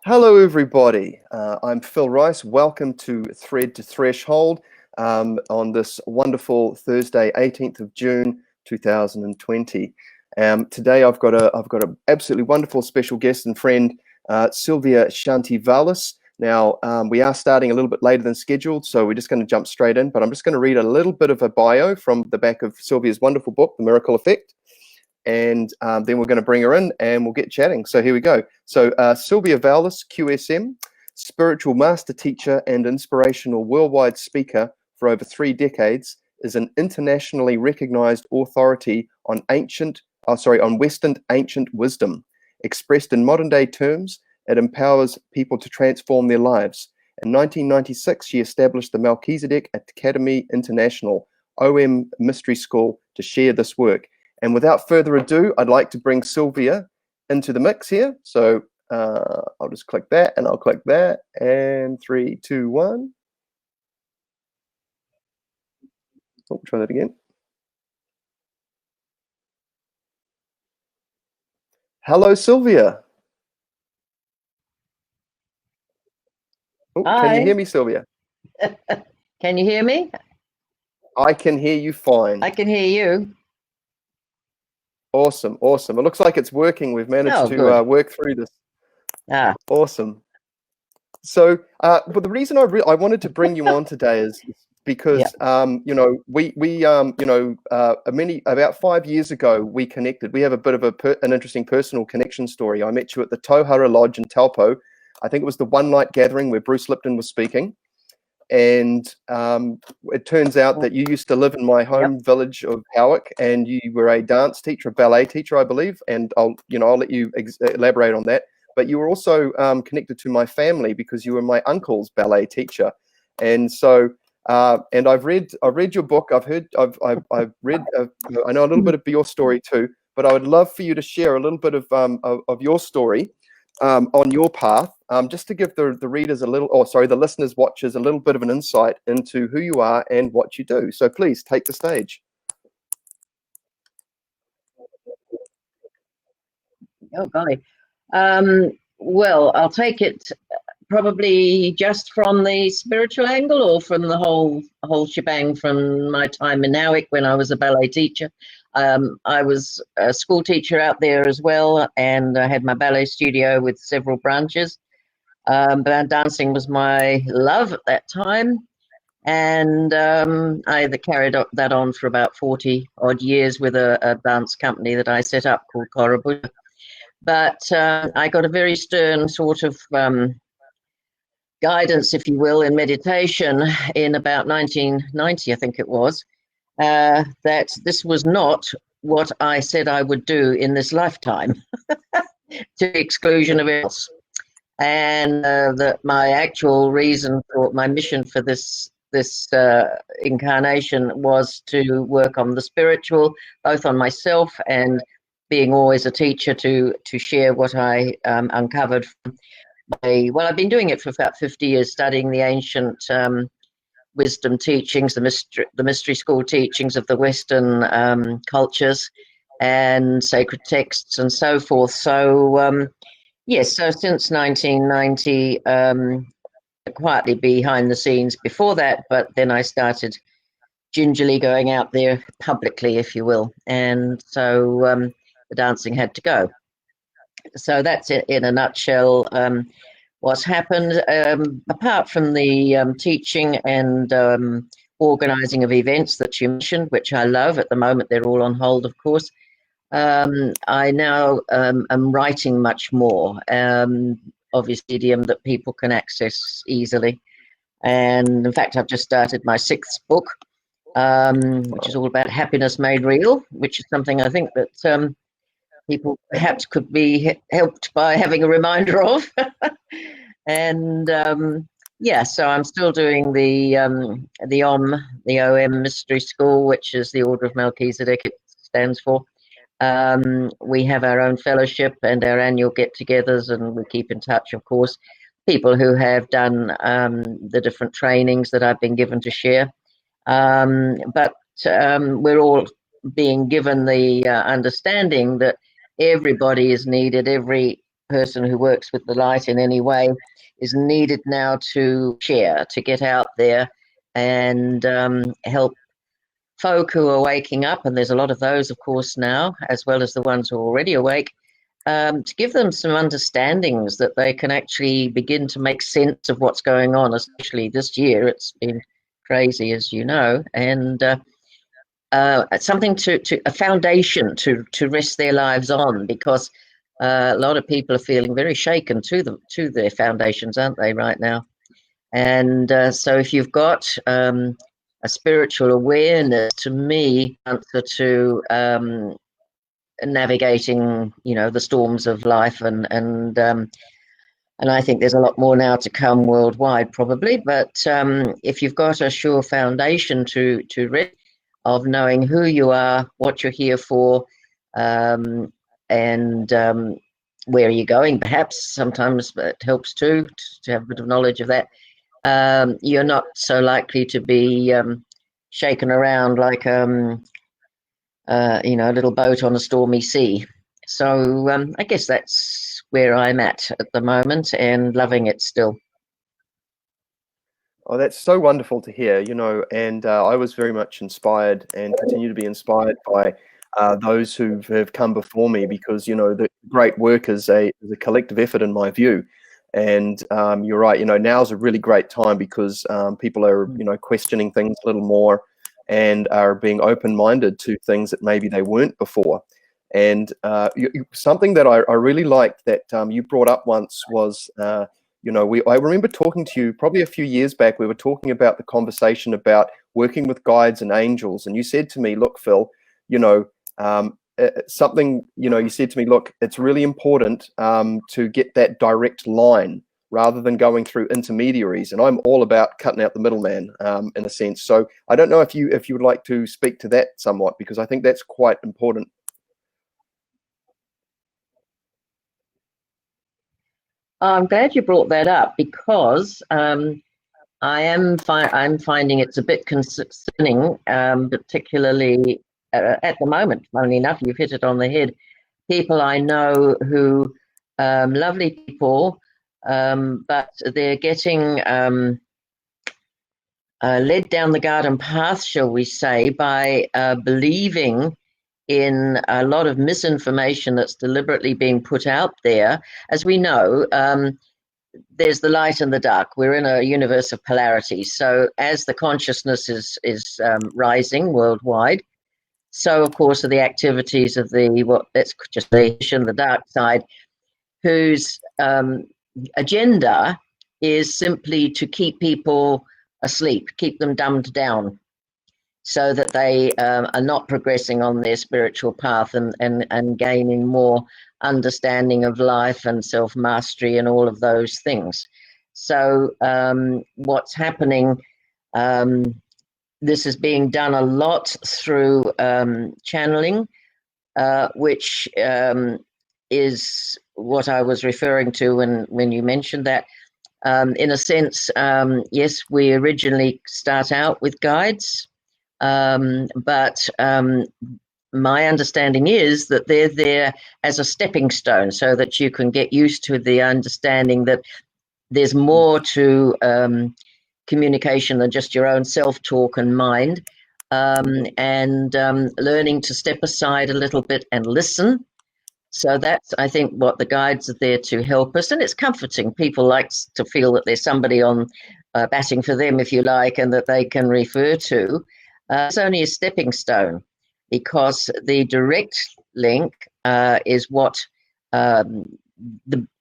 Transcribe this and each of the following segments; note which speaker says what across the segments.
Speaker 1: Hello, everybody. I'm Phil Rice. Welcome to Thread to Threshold on this wonderful Thursday, 18th of June, 2020. Today, I've got an absolutely wonderful special guest and friend, Sylvia Shanti Vowless. Now, we are starting a little bit later than scheduled, so we're just going to jump straight in. But I'm just going to read a little bit of a bio from the back of Sylvia's wonderful book, The Miracle Effect. And then we're going to bring her in and we'll get chatting. So here we go. So Sylvia Vowless, QSM, spiritual master teacher and inspirational worldwide speaker for over 3 decades, is an internationally recognized authority on Western ancient wisdom. Expressed in modern day terms, it empowers people to transform their lives. In 1996, she established the Melchizadek Academy International, OM Mystery School, to share this work. And without further ado, I'd like to bring Sylvia into the mix here. So I'll just click that and I'll click that. And 3, 2, 1. Oh, try that again. Hello, Sylvia. Oh, can you hear me, Sylvia?
Speaker 2: Can you hear me?
Speaker 1: I can hear you fine.
Speaker 2: I can hear you.
Speaker 1: Awesome, awesome. It looks like it's working. We've managed to work through this. Awesome. So, but the reason I wanted to bring you on today is because about 5 years ago we connected. We have a bit of an interesting personal connection story. I met you at the Tauhara Lodge in Taupo. I think it was the one night gathering where Bruce Lipton was speaking. And it turns out that you used to live in my home village of Howick, and you were a dance teacher, a ballet teacher, I believe. And I'll let you elaborate on that. But you were also connected to my family because you were my uncle's ballet teacher. And so, and I've read your book. I've read. I know a little bit of your story too. But I would love for you to share a little bit of your story. On your path, just to give the readers the listeners, watchers, a little bit of an insight into who you are and what you do. So please take the stage.
Speaker 2: Oh, golly. Well, I'll take it probably just from the spiritual angle or from the whole shebang from my time in Howick when I was a ballet teacher. I was a school teacher out there as well, and I had my ballet studio with several branches. But dancing was my love at that time, and I carried that on for about 40 odd years with a dance company that I set up called Korabuja. But I got a very stern sort of guidance, if you will, in meditation in about 1990, I think it was, that this was not what I said I would do in this lifetime, to the exclusion of else. And that my actual reason for my mission for this incarnation was to work on the spiritual, both on myself and being always a teacher to share what I uncovered. I've been doing it for about 50 years, studying the ancient wisdom teachings, the mystery school teachings of the Western cultures and sacred texts and so forth. So, yes, so since 1990, quietly behind the scenes before that, but then I started gingerly going out there publicly, if you will. And so the dancing had to go. So that's it in a nutshell. What's happened, apart from the teaching and organizing of events that you mentioned, which I love. At the moment, they're all on hold, of course. I now am writing much more, obviously idiom that people can access easily. And in fact, I've just started my 6th book, which is all about happiness made real, which is something I think that people perhaps could be helped by having a reminder of. And so I'm still doing the OM Mystery School, which is the Order of Melchizadek, it stands for. We have our own fellowship and our annual get-togethers, and we keep in touch, of course, people who have done the different trainings that I've been given to share. But we're all being given the understanding that everybody is needed, every person who works with the light in any way is needed now to share, to get out there and help folk who are waking up, and there's a lot of those, of course, now, as well as the ones who are already awake, to give them some understandings that they can actually begin to make sense of what's going on, especially this year. It's been crazy, as you know, and something to a foundation to rest their lives on, because a lot of people are feeling very shaken to their foundations, aren't they, right now? And so if you've got a spiritual awareness, to me, answer to navigating, the storms of life, and I think there's a lot more now to come worldwide, probably. But if you've got a sure foundation to rest, of knowing who you are, what you're here for, and where are you going, perhaps sometimes it helps too to have a bit of knowledge of that. You're not so likely to be shaken around like a little boat on a stormy sea. So I guess that's where I'm at the moment, and loving it still.
Speaker 1: Oh, that's so wonderful to hear, and I was very much inspired and continue to be inspired by those who have come before me, because, the great work is a collective effort in my view. And you're right, now's a really great time, because people are, questioning things a little more and are being open-minded to things that maybe they weren't before. And something that I really liked that you brought up once was, I remember talking to you probably a few years back. We were talking about the conversation about working with guides and angels, and you said to me, "Look, Phil, something. You said to me, look, it's really important to get that direct line rather than going through intermediaries." And I'm all about cutting out the middleman, in a sense. So I don't know if you would like to speak to that somewhat, because I think that's quite important.
Speaker 2: I'm glad you brought that up, because I'm finding it's a bit concerning, particularly at the moment. Funnily enough, you've hit it on the head. People I know who, lovely people, but they're getting led down the garden path, shall we say, by believing in a lot of misinformation that's deliberately being put out there. As we know, there's the light and the dark. We're in a universe of polarity. So as the consciousness is rising worldwide, so of course are the activities of let's just say the dark side, whose agenda is simply to keep people asleep, keep them dumbed down, so that they are not progressing on their spiritual path and gaining more understanding of life and self-mastery and all of those things. So what's happening, this is being done a lot through channeling, which is what I was referring to when you mentioned that. In a sense, yes, we originally start out with guides, but my understanding is that they're there as a stepping stone, so that you can get used to the understanding that there's more to communication than just your own self-talk and mind, and learning to step aside a little bit and listen. So that's, I think, what the guides are there to help us, and it's comforting. People like to feel that there's somebody on batting for them, if you like, and that they can refer to. It's only a stepping stone, because the direct link is what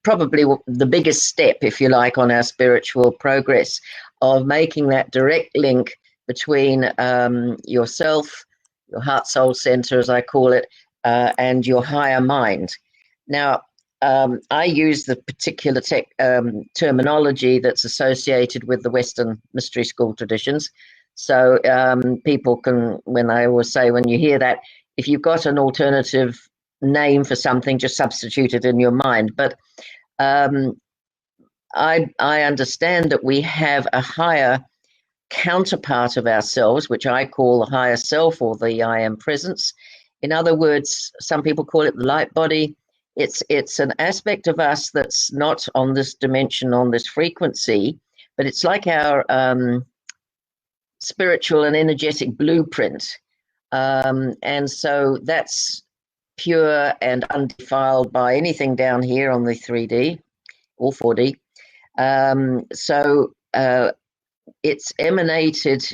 Speaker 2: probably the biggest step, if you like, on our spiritual progress, of making that direct link between yourself, your heart soul center, as I call it, and your higher mind. Now, I use the particular terminology that's associated with the Western mystery school traditions. So people can, when I always say, when you hear that, if you've got an alternative name for something, just substitute it in your mind. But I understand that we have a higher counterpart of ourselves, which I call the higher self, or the I am presence. In other words, some people call it the light body. it's an aspect of us that's not on this dimension, on this frequency, but it's like our spiritual and energetic blueprint. And so that's pure and undefiled by anything down here on the 3D or 4D. So it's emanated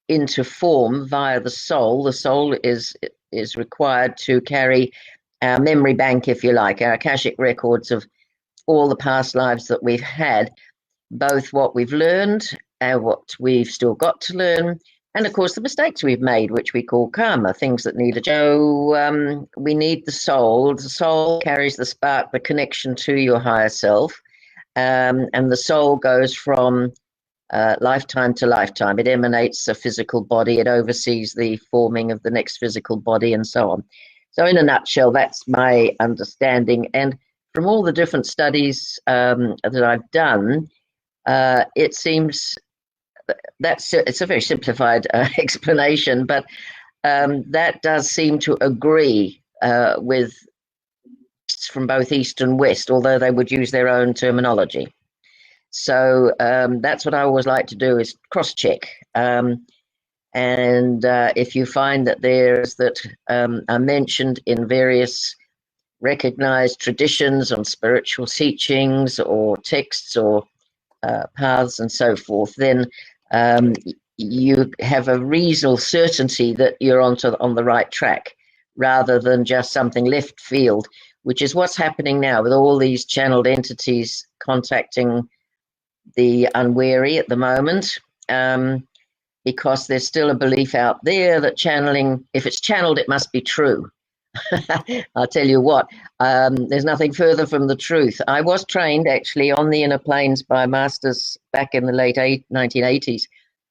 Speaker 2: into form via the soul. The soul is required to carry our memory bank, if you like, our Akashic records of all the past lives that we've had, both what we've learned and what we've still got to learn, and of course the mistakes we've made, which we call karma, things that need a so we need the soul. The soul carries the spark, the connection to your higher self, and the soul goes from lifetime to lifetime. It emanates a physical body, it oversees the forming of the next physical body, and so on. So in a nutshell, that's my understanding. And from all the different studies that I've done, it seems it's a very simplified explanation, but that does seem to agree with from both East and West, although they would use their own terminology. So that's what I always like to do, is cross-check. And if you find that there's that are mentioned in various recognized traditions on spiritual teachings or texts or paths and so forth, then you have a reasonable certainty that you're on the right track, rather than just something left field, which is what's happening now with all these channeled entities contacting the unwary at the moment. Because there's still a belief out there that channeling, if it's channeled, it must be true. I'll tell you what, there's nothing further from the truth. I was trained actually on the inner planes by masters back in the late 1980s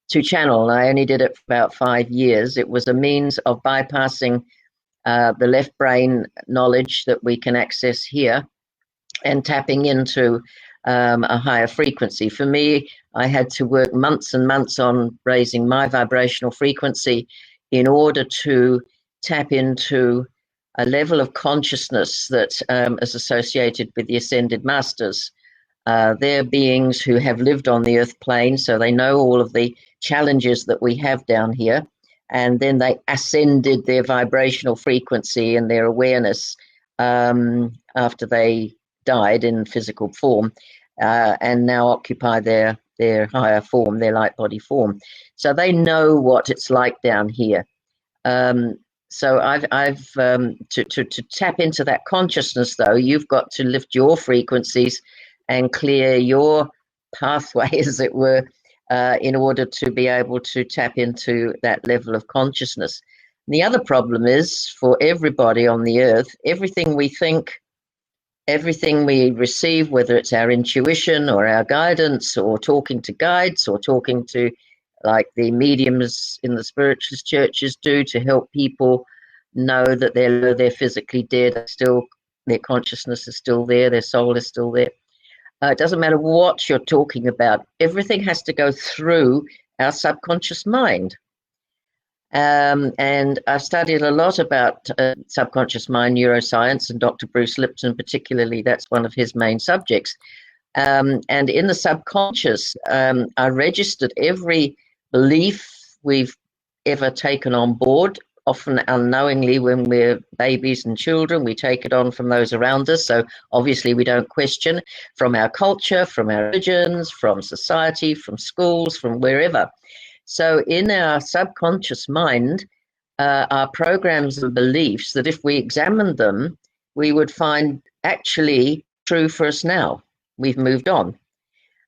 Speaker 2: to channel. I only did it for about 5 years. It was a means of bypassing the left brain knowledge that we can access here and tapping into a higher frequency. For me, I had to work months and months on raising my vibrational frequency in order to tap into a level of consciousness that is associated with the ascended masters. They're beings who have lived on the earth plane, so they know all of the challenges that we have down here, and then they ascended their vibrational frequency and their awareness after they died in physical form, and now occupy their higher form, their light body form. So they know what it's like down here. So I've to tap into that consciousness, though, you've got to lift your frequencies and clear your pathway, as it were, in order to be able to tap into that level of consciousness. And the other problem is, for everybody on the earth, everything we think, everything we receive, whether it's our intuition or our guidance or talking to guides or talking to, like the mediums in the spiritualist churches do, to help people know that they're physically dead, still their consciousness is still there, their soul is still there. It doesn't matter what you're talking about. Everything has to go through our subconscious mind. And I've studied a lot about subconscious mind neuroscience, and Dr. Bruce Lipton particularly, that's one of his main subjects. And in the subconscious, I registered every belief we've ever taken on board, often unknowingly. When we're babies and children, we take it on from those around us. So obviously we don't question, from our culture, from our religions, from society, from schools, from wherever. So in our subconscious mind are programs and beliefs that if we examined them, we would find actually true for us now. We've moved on.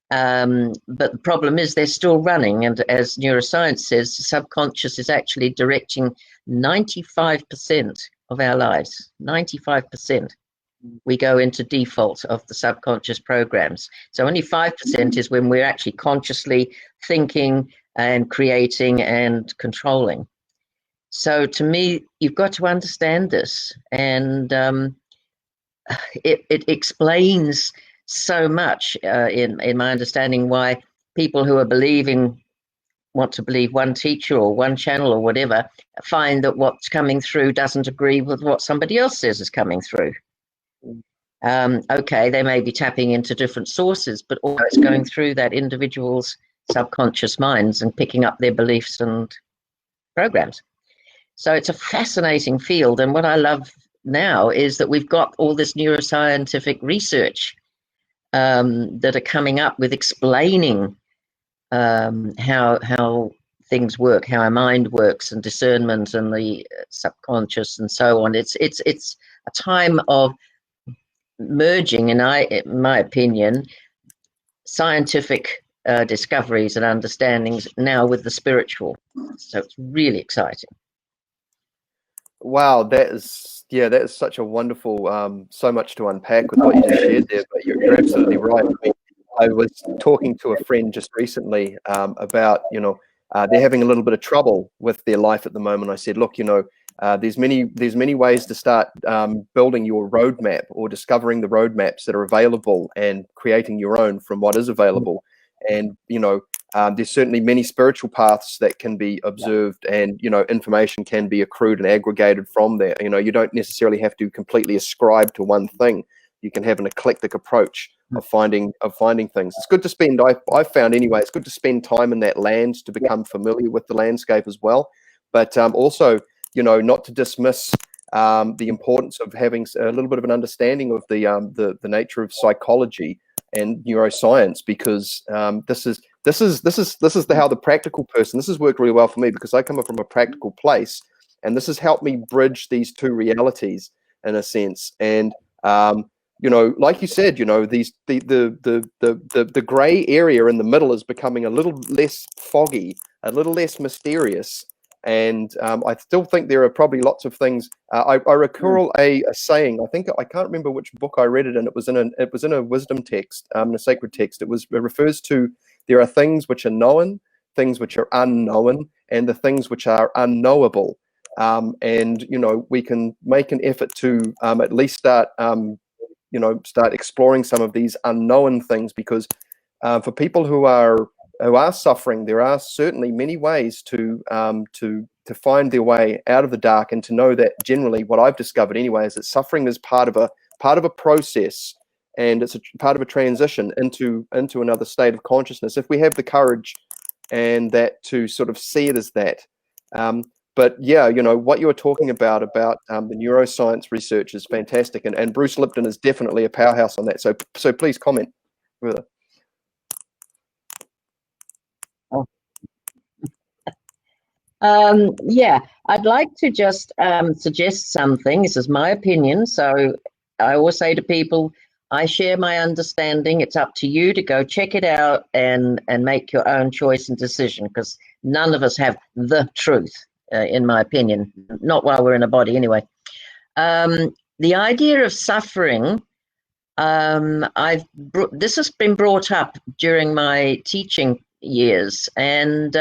Speaker 2: But the problem is they're still running. And as neuroscience says, the subconscious is actually directing 95% of our lives. 95%. We go into default of the subconscious programs. So only 5% is when we're actually consciously thinking and creating and controlling. So to me, you've got to understand this. And it explains so much in my understanding why people who are want to believe one teacher or one channel or whatever, find that what's coming through doesn't agree with what somebody else says is coming through. Okay, they may be tapping into different sources, but always going through that individual's subconscious minds and picking up their beliefs and programs. So it's a fascinating field. And what I love now is that we've got all this neuroscientific research that are coming up with explaining how things work, how our mind works, and discernment and the subconscious and so on. It's a time of merging, in my opinion, scientific discoveries and understandings now with the spiritual. So it's really exciting.
Speaker 1: Wow, that is such a wonderful, so much to unpack with what you just shared there. But you're absolutely right. I mean, I was talking to a friend just recently about, they're having a little bit of trouble with their life at the moment. I said, look, there's many ways to start building your roadmap or discovering the roadmaps that are available and creating your own from what is available. And there's certainly many spiritual paths that can be observed, and information can be accrued and aggregated from there. You don't necessarily have to completely ascribe to one thing. You can have an eclectic approach of finding things. It's good to spend. I've found anyway. It's good to spend time in that land to become familiar with the landscape as well. But also, not to dismiss the importance of having a little bit of an understanding of the nature of psychology and neuroscience, because this is how the practical person. This has worked really well for me because I come up from a practical place, and this has helped me bridge these two realities in a sense. And like you said, these the gray area in the middle is becoming a little less foggy, a little less mysterious. And I still think there are probably lots of things. I recall a saying. I can't remember which book I read it in. It was in a wisdom text, a sacred text. It refers to, there are things which are known, things which are unknown, and the things which are unknowable. And we can make an effort to at least start exploring some of these unknown things, because for people who are suffering, there are certainly many ways to find their way out of the dark, and to know that generally, what I've discovered anyway, is that suffering is part of a process, and it's a part of a transition into another state of consciousness, if we have the courage and that to sort of see it as that. But yeah, what you're talking about the neuroscience research is fantastic, and Bruce Lipton is definitely a powerhouse on that. So please comment further.
Speaker 2: Yeah, I'd like to just suggest something. This is my opinion. So I always say to people, I share my understanding. It's up to you to go check it out and make your own choice and decision, because none of us have the truth, in my opinion, not while we're in a body anyway. The idea of suffering, this has been brought up during my teaching years, and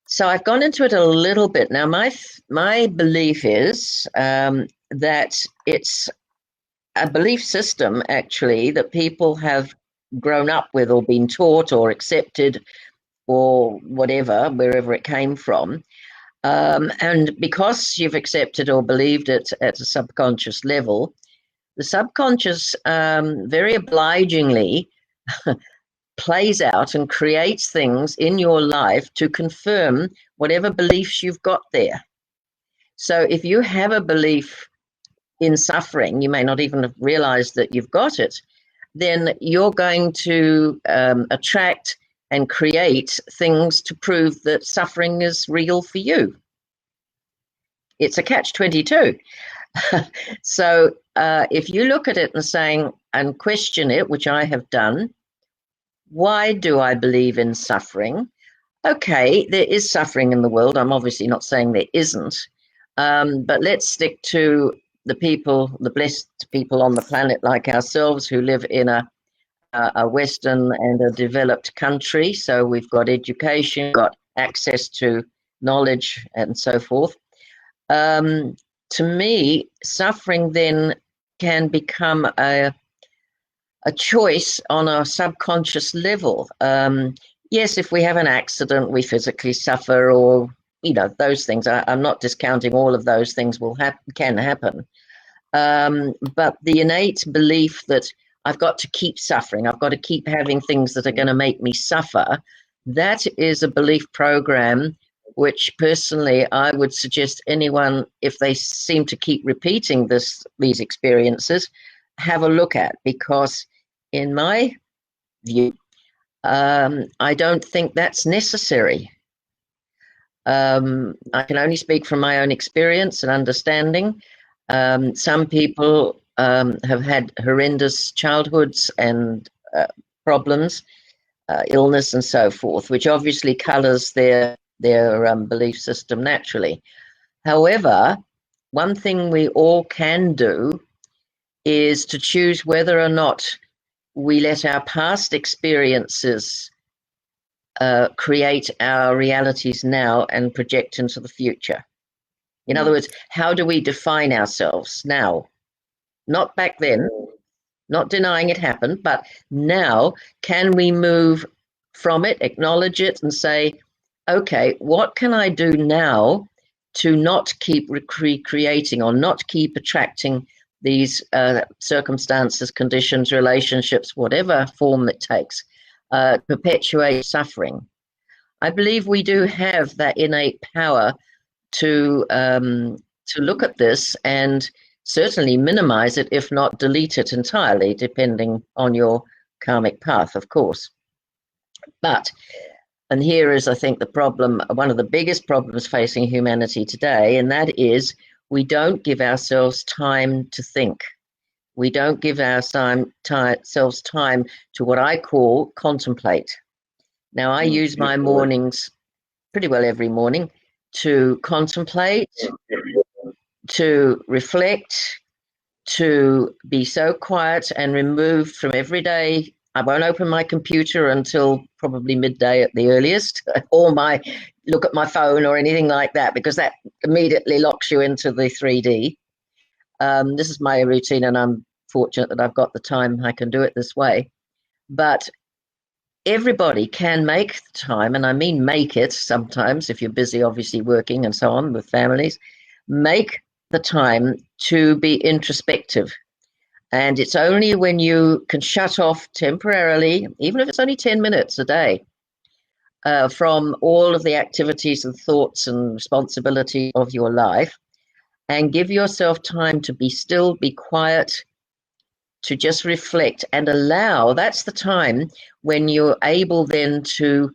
Speaker 2: so I've gone into it a little bit. Now, my belief is that it's a belief system, actually, that people have grown up with, or been taught or accepted, or whatever, wherever it came from. And because you've accepted or believed it at a subconscious level, the subconscious very obligingly plays out and creates things in your life to confirm whatever beliefs you've got there. So if you have a belief in suffering, you may not even have realized that you've got it, then you're going to attract and create things to prove that suffering is real for you. It's a catch-22. So if you look at it and saying, and question it, which I have done, why do I believe in suffering? Okay, there is suffering in the world. I'm obviously not saying there isn't, but let's stick to the people, the blessed people on the planet like ourselves, who live in a Western and a developed country. So we've got education, got access to knowledge, and so forth. To me, suffering then can become a choice on a subconscious level. Yes, if we have an accident, we physically suffer, or those things. I'm not discounting all of those things can happen. But the innate belief that I've got to keep suffering, I've got to keep having things that are going to make me suffer, that is a belief program which personally I would suggest anyone, if they seem to keep repeating these experiences, have a look at, because in my view, I don't think that's necessary. I can only speak from my own experience and understanding. Some people have had horrendous childhoods and problems, illness and so forth, which obviously colours their belief system naturally. However, one thing we all can do is to choose whether or not we let our past experiences create our realities now and project into the future. In other words, how do we define ourselves now? Not back then, not denying it happened, but now can we move from it, acknowledge it, and say, okay, what can I do now to not keep recreating or not keep attracting these circumstances, conditions, relationships, whatever form it takes, perpetuate suffering? I believe we do have that innate power to look at this and certainly minimize it, if not delete it entirely, depending on your karmic path, of course. But, and here is, I think, the problem, one of the biggest problems facing humanity today, and that is we don't give ourselves time to think. We don't give ourselves time to what I call contemplate. Now, I use my mornings pretty well every morning to contemplate, to reflect, to be so quiet and removed from every day. I won't open my computer until probably midday at the earliest, or look at my phone or anything like that, because that immediately locks you into the 3D. This is my routine, and I'm fortunate that I've got the time I can do it this way. But everybody can make the time, and I mean make it sometimes, if you're busy, obviously working and so on with families, make the time to be introspective. And it's only when you can shut off temporarily, even if it's only 10 minutes a day, from all of the activities and thoughts and responsibility of your life, and give yourself time to be still, be quiet, to just reflect and allow. That's the time when you're able then to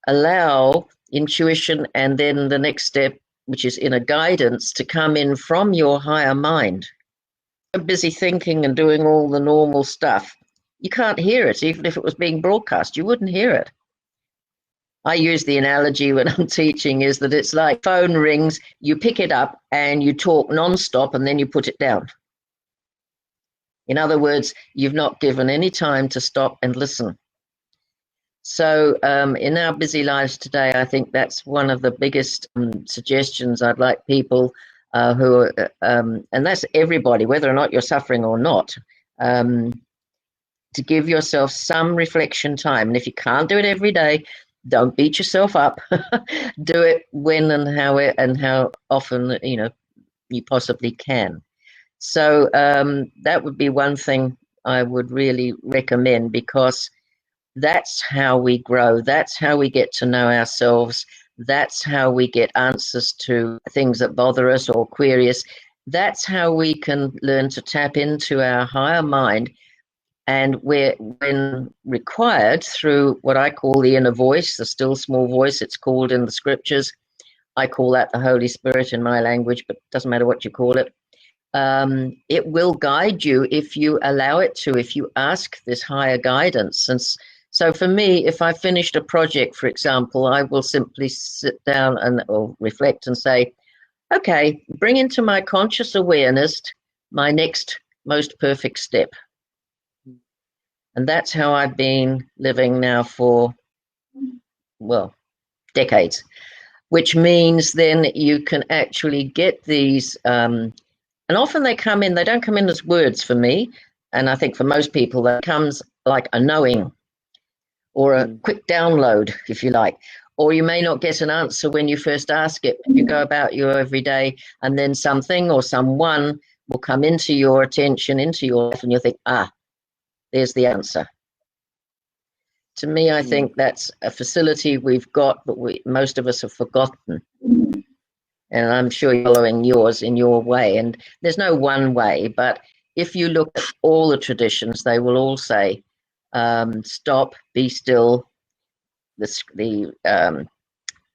Speaker 2: allow intuition, and then the next step, which is inner guidance, to come in from your higher mind. You're busy thinking and doing all the normal stuff. You can't hear it. Even if it was being broadcast, you wouldn't hear it. I use the analogy when I'm teaching is that it's like phone rings, you pick it up and you talk nonstop, and then you put it down. In other words, you've not given any time to stop and listen. So in our busy lives today, I think that's one of the biggest suggestions I'd like people who are, and that's everybody, whether or not you're suffering or not, to give yourself some reflection time. And if you can't do it every day, don't beat yourself up. Do it when and how often you possibly can. So that would be one thing I would really recommend, because that's how we grow. That's how we get to know ourselves. That's how we get answers to things that bother us or query us. That's how we can learn to tap into our higher mind, and when required, through what I call the inner voice, the still small voice, it's called in the scriptures. I call that the Holy Spirit in my language, but it doesn't matter what you call it. It will guide you if you allow it to, if you ask this higher guidance. And so for me, if I finished a project, for example, I will simply sit down or reflect and say, okay, bring into my conscious awareness my next most perfect step. And that's how I've been living now for, well, decades, which means then you can actually get these, and often they don't come in as words for me. And I think for most people, that comes like a knowing or a quick download, if you like. Or you may not get an answer when you first ask it. You go about your every day, and then something or someone will come into your attention, into your life, and you'll think, there's the answer. To me, I think that's a facility we've got, but most of us have forgotten. And I'm sure you're following yours in your way. And there's no one way, but if you look at all the traditions, they will all say, stop, be still. The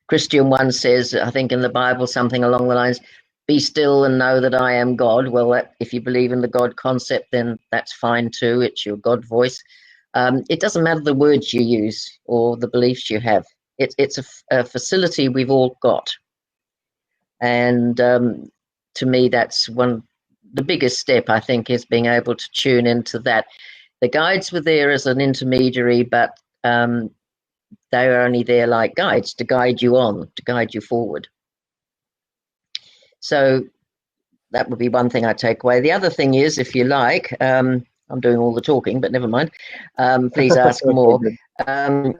Speaker 2: Christian one says, I think in the Bible, something along the lines, be still and know that I am God. Well, if you believe in the God concept, then that's fine too. It's your God voice. It doesn't matter the words you use or the beliefs you have. It's a facility we've all got. And to me, that's the biggest step, I think, is being able to tune into that. The guides were there as an intermediary, but they were only there like guides to guide you on, to guide you forward. So that would be one thing I take away. The other thing is, if you like, I'm doing all the talking, but never mind. Please ask more.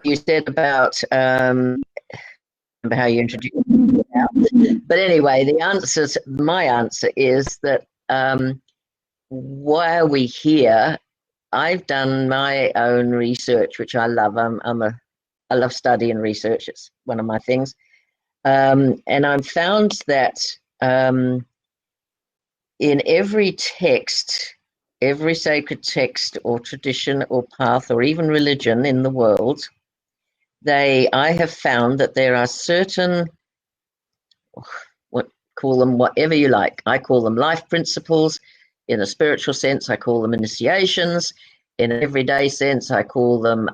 Speaker 2: You said about how you introduced it. But anyway, my answer is that why are we here? I've done my own research, which I love. I love study and research. It's one of my things. And I've found that in every text, every sacred text or tradition or path or even religion in the world, I have found that there are certain, call them whatever you like. I call them life principles. In a spiritual sense, I call them initiations. In an everyday sense, I call them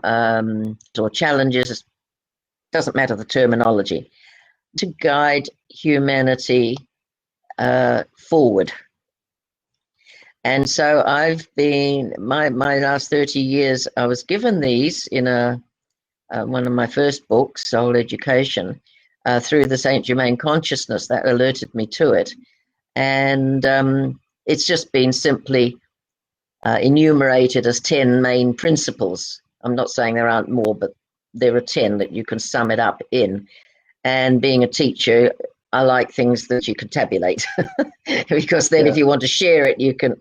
Speaker 2: or challenges. Doesn't matter the terminology. To guide humanity forward. And so I've been, my last 30 years, I was given these in one of my first books, Soul Education, through the Saint Germain consciousness that alerted me to it. And it's just been simply enumerated as 10 main principles. I'm not saying there aren't more, but there are 10 that you can sum it up in. And being a teacher, I like things that you can tabulate because then if you want to share it, you can,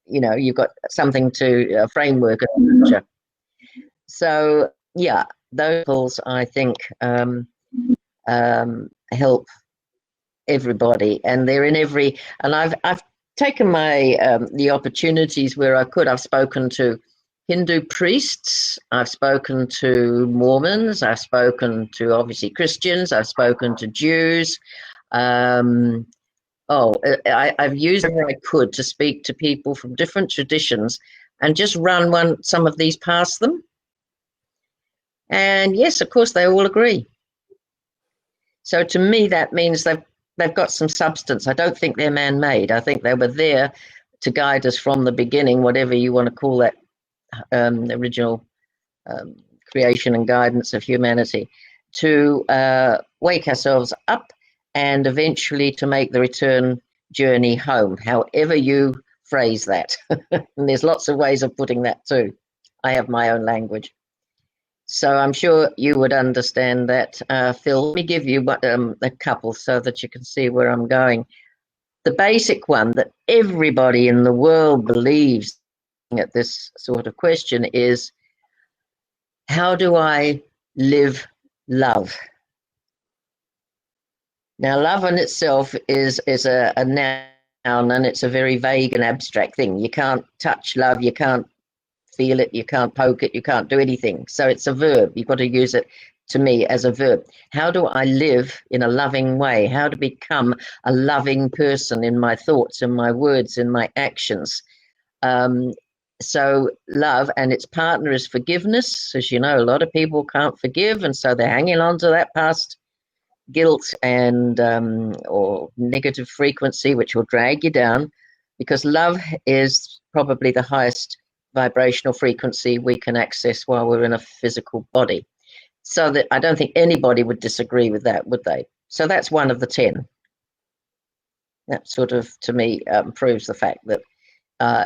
Speaker 2: you've got something to a framework. So, those tools, I think, help everybody, and they're in every. And I've taken my the opportunities where I could. I've spoken to Hindu priests, I've spoken to Mormons, I've spoken to obviously Christians, I've spoken to Jews. I've used whatever I could to speak to people from different traditions and just run some of these past them. And yes, of course, they all agree. So to me, that means they've got some substance. I don't think they're man-made. I think they were there to guide us from the beginning, whatever you want to call that original creation and guidance of humanity, to wake ourselves up and eventually to make the return journey home, however you phrase that. And there's lots of ways of putting that too. I have my own language. So I'm sure you would understand that, Phil. Let me give you a couple so that you can see where I'm going. The basic one that everybody in the world believes at this sort of question is, how do I live love? Now, love in itself is a noun, and it's a very vague and abstract thing. You can't touch love, you can't feel it, you can't poke it, you can't do anything. So it's a verb. You've got to use it, to me, as a verb. How do I live in a loving way? How to become a loving person in my thoughts, in my words, in my actions? So love, and its partner is forgiveness. As you know, a lot of people can't forgive, and so they're hanging on to that past guilt and or negative frequency, which will drag you down, because love is probably the highest vibrational frequency we can access while we're in a physical body. So that I don't think anybody would disagree with that, would they? So that's one of the 10. That sort of, to me, proves the fact that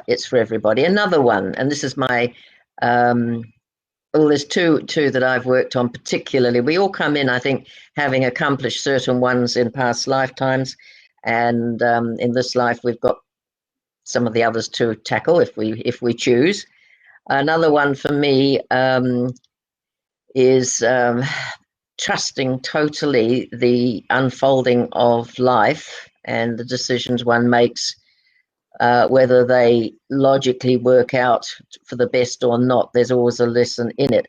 Speaker 2: it's for everybody. Another one, and this is my, there's two that I've worked on particularly. We all come in, I think, having accomplished certain ones in past lifetimes. And in this life, we've got some of the others to tackle if we choose. Another one for me is trusting totally the unfolding of life and the decisions one makes, whether they logically work out for the best or not. There's always a lesson in it.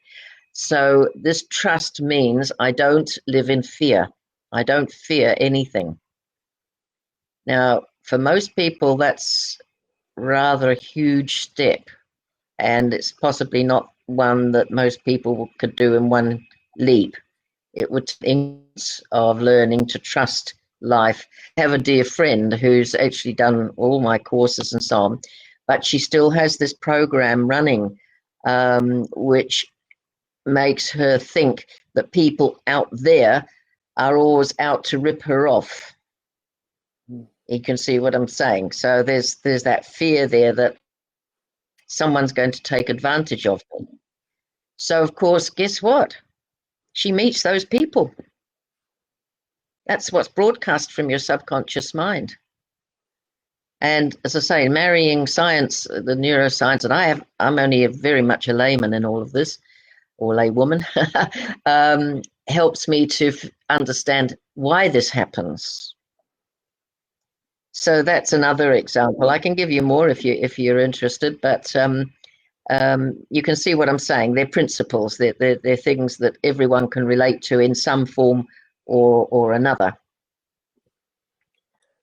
Speaker 2: So this trust means I don't live in fear. I don't fear anything. Now, for most people, that's rather a huge step, and it's possibly not one that most people could do in one leap. It would take of learning to trust life. I have a dear friend who's actually done all my courses and so on, but she still has this program running, which makes her think that people out there are always out to rip her off. You can see what I'm saying. So there's that fear there that someone's going to take advantage of her. So, of course, guess what? She meets those people. That's what's broadcast from your subconscious mind. And as I say, marrying science, the neuroscience that I'm only very much a layman in all of this, or laywoman, helps me to understand why this happens. So that's another example. I can give you more if you're interested, but you can see what I'm saying. They're principles. They're things that everyone can relate to in some form or another.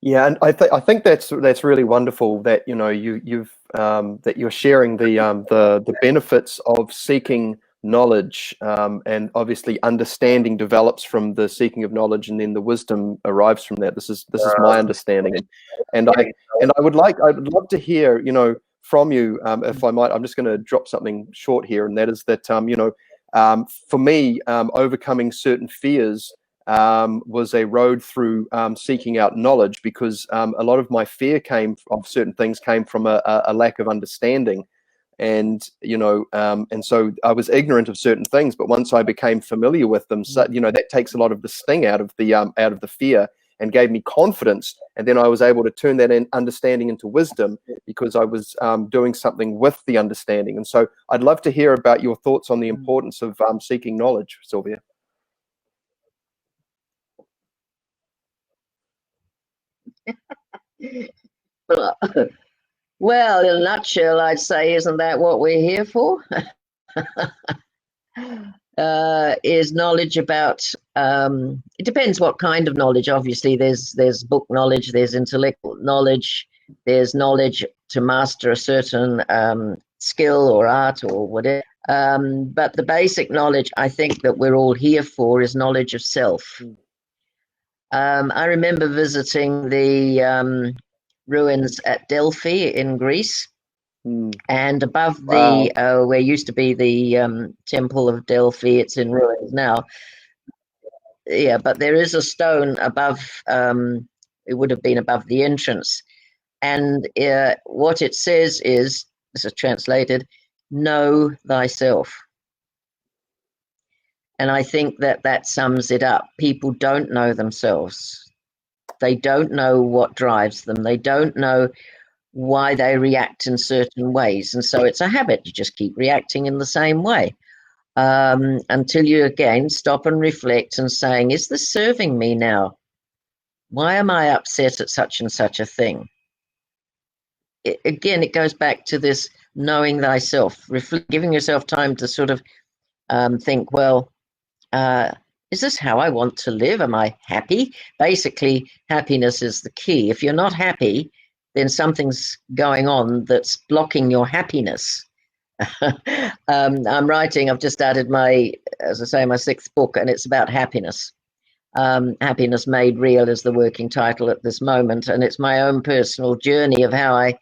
Speaker 1: Yeah, and I think that's really wonderful that you've that you're sharing the benefits of seeking knowledge, and obviously understanding develops from the seeking of knowledge, and then the wisdom arrives from that. This is my understanding, and I would love to hear from you, if I might. I'm just going to drop something short here, and that is that for me, overcoming certain fears was a road through seeking out knowledge, because a lot of my fear of certain things came from a lack of understanding, and and so I was ignorant of certain things. But once I became familiar with them, so, that takes a lot of the sting out of the fear and gave me confidence. And then I was able to turn that understanding into wisdom, because I was doing something with the understanding. And so I'd love to hear about your thoughts on the importance of seeking knowledge, Sylvia.
Speaker 2: Well, in a nutshell, I'd say, isn't that what we're here for? Is knowledge about, it depends what kind of knowledge. Obviously, there's book knowledge, there's intellectual knowledge, there's knowledge to master a certain skill or art or whatever. But the basic knowledge I think that we're all here for is knowledge of self. I remember visiting the ruins at Delphi in Greece. And above the where used to be the temple of Delphi, it's in ruins now. Yeah, but there is a stone above. It would have been above the entrance, and what it says is, this is translated, "Know thyself." And I think that sums it up. People don't know themselves. They don't know what drives them. They don't know why they react in certain ways. And so it's a habit. You just keep reacting in the same way until you again stop and reflect and saying, is this serving me now? Why am I upset at such and such a thing? Again, it goes back to this knowing thyself, giving yourself time to sort of think, well, is this how I want to live? Am I happy? Basically, happiness is the key. If you're not happy, then something's going on that's blocking your happiness. I've just started my 6th book, and it's about happiness. Happiness Made Real is the working title at this moment. And it's my own personal journey of how I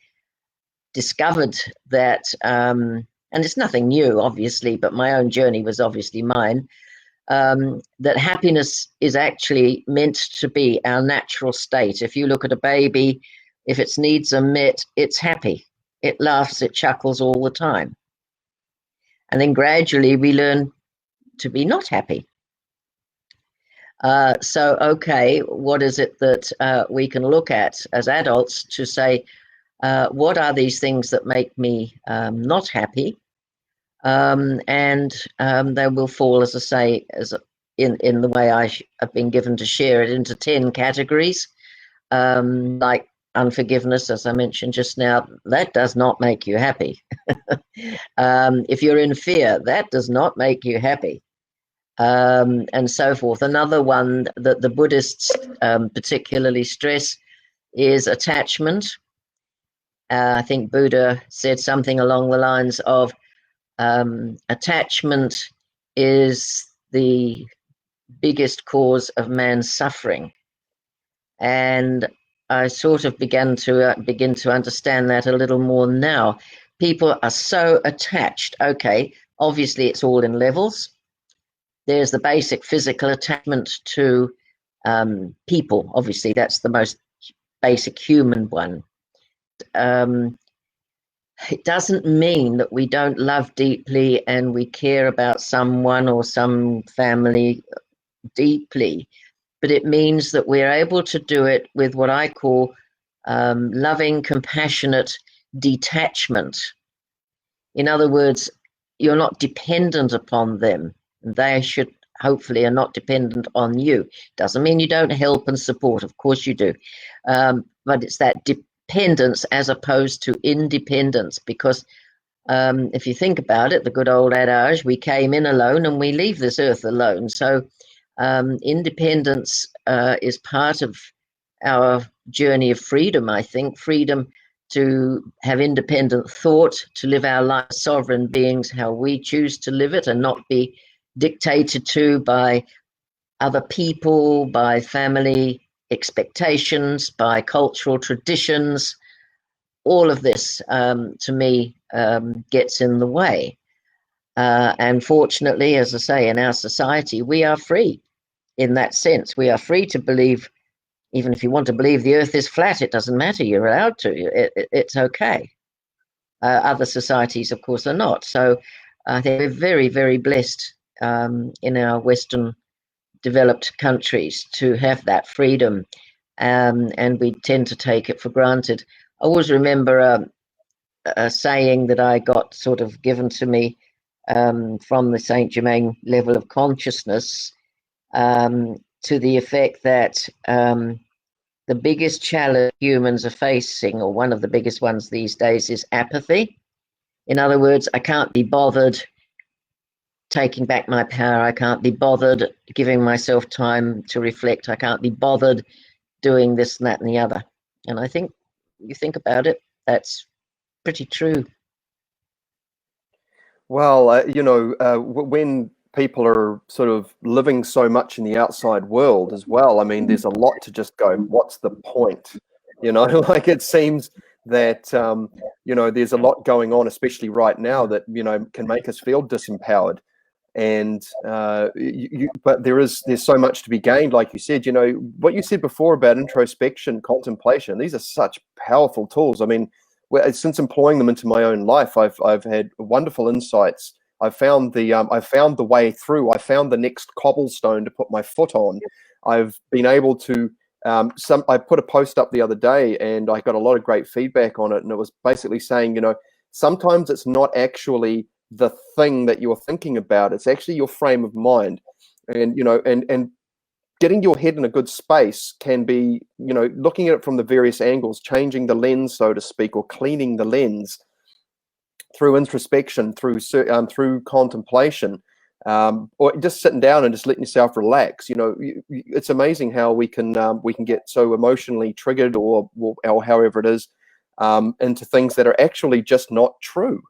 Speaker 2: discovered that, and it's nothing new, obviously, but my own journey was obviously mine, that happiness is actually meant to be our natural state. If you look at a baby, if its needs are met, it's happy. It laughs, it chuckles all the time. And then gradually we learn to be not happy. So, okay, what is it that we can look at as adults to say, what are these things that make me not happy? And they will fall, as I say, in the way I've been given to share it, into 10 categories. Like unforgiveness, as I mentioned just now, that does not make you happy. If you're in fear, that does not make you happy. And so forth. Another one that the Buddhists particularly stress is attachment. I think Buddha said something along the lines of attachment is the biggest cause of man's suffering. And I sort of begin to understand that a little more now. People are so attached. Okay, obviously it's all in levels. There's the basic physical attachment to people. Obviously, that's the most basic human one. It doesn't mean that we don't love deeply and we care about someone or some family deeply, but it means that we're able to do it with what I call loving, compassionate detachment. In other words, you're not dependent upon them. They should hopefully are not dependent on you. Doesn't mean you don't help and support. Of course you do. But it's that dependence as opposed to independence, because if you think about it, the good old adage, we came in alone and we leave this earth alone. So independence is part of our journey of freedom, I think. Freedom to have independent thought, to live our life as sovereign beings, how we choose to live it, and not be dictated to by other people, by family expectations, by cultural traditions. All of this, to me, gets in the way. And fortunately, as I say, in our society, we are free in that sense. We are free to believe, even if you want to believe the earth is flat, it doesn't matter. You're allowed to. It's okay. Other societies, of course, are not. So I think we're very, very blessed in our Western developed countries to have that freedom, and we tend to take it for granted. I always remember a saying that I got sort of given to me from the Saint Germain level of consciousness, to the effect that the biggest challenge humans are facing, or one of the biggest ones these days, is apathy. In other words, I can't be bothered taking back my power. I can't be bothered giving myself time to reflect. I can't be bothered doing this and that and the other. And I think you think about it, that's pretty true.
Speaker 1: Well, when people are sort of living so much in the outside world as well, I mean, there's a lot to just go, what's the point? Like it seems that, there's a lot going on, especially right now, that, can make us feel disempowered. And but there's so much to be gained, like you said. What you said before about introspection, contemplation, these are such powerful tools. I mean, since employing them into my own life, I've had wonderful insights. I've found the way through. I found the next cobblestone to put my foot on. I've been able to I put a post up the other day and I got a lot of great feedback on it, and it was basically saying, sometimes it's not actually the thing that you're thinking about, it's actually your frame of mind. And and getting your head in a good space can be, looking at it from the various angles, changing the lens, so to speak, or cleaning the lens through introspection, through contemplation, or just sitting down and just letting yourself relax. It's amazing how we can get so emotionally triggered, or however it is, into things that are actually just not true.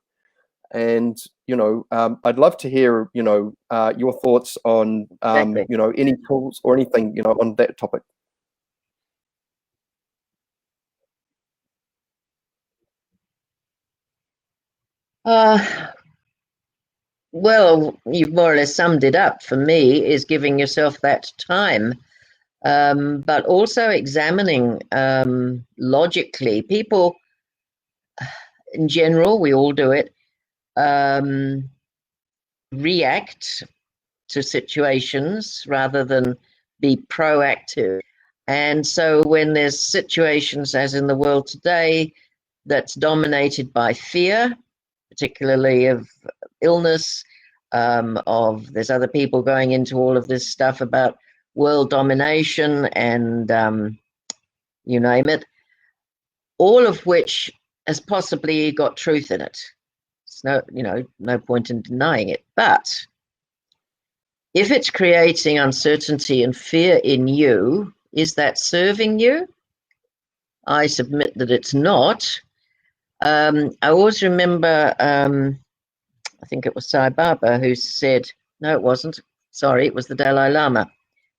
Speaker 1: And I'd love to hear your thoughts on
Speaker 2: Exactly.
Speaker 1: any tools or anything on that topic.
Speaker 2: Well, you've more or less summed it up. For me, is giving yourself that time, but also examining logically. People, in general, we all do it, react to situations rather than be proactive. And so when there's situations, as in the world today, that's dominated by fear, particularly of illness, there's other people going into all of this stuff about world domination and you name it, all of which has possibly got truth in it. It's no point in denying it. But if it's creating uncertainty and fear in you, is that serving you? I submit that it's not. I always remember, I think it was Sai Baba who said, no, it wasn't. Sorry, it was the Dalai Lama,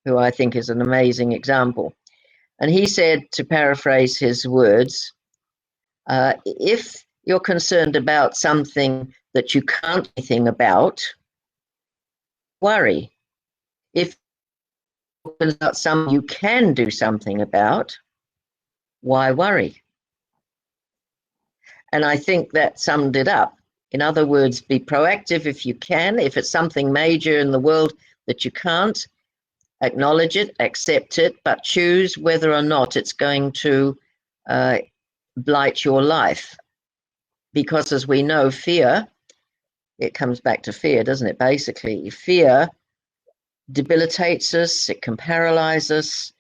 Speaker 2: who I think is an amazing example. And he said, to paraphrase his words, if you're concerned about something that you can't do anything about, worry. If you're concerned about something you can do something about, why worry? And I think that summed it up. In other words, be proactive if you can. If it's something major in the world that you can't, acknowledge it, accept it, but choose whether or not it's going to blight your life. Because as we know, fear, it comes back to fear, doesn't it? Basically, fear debilitates us, it can paralyze us,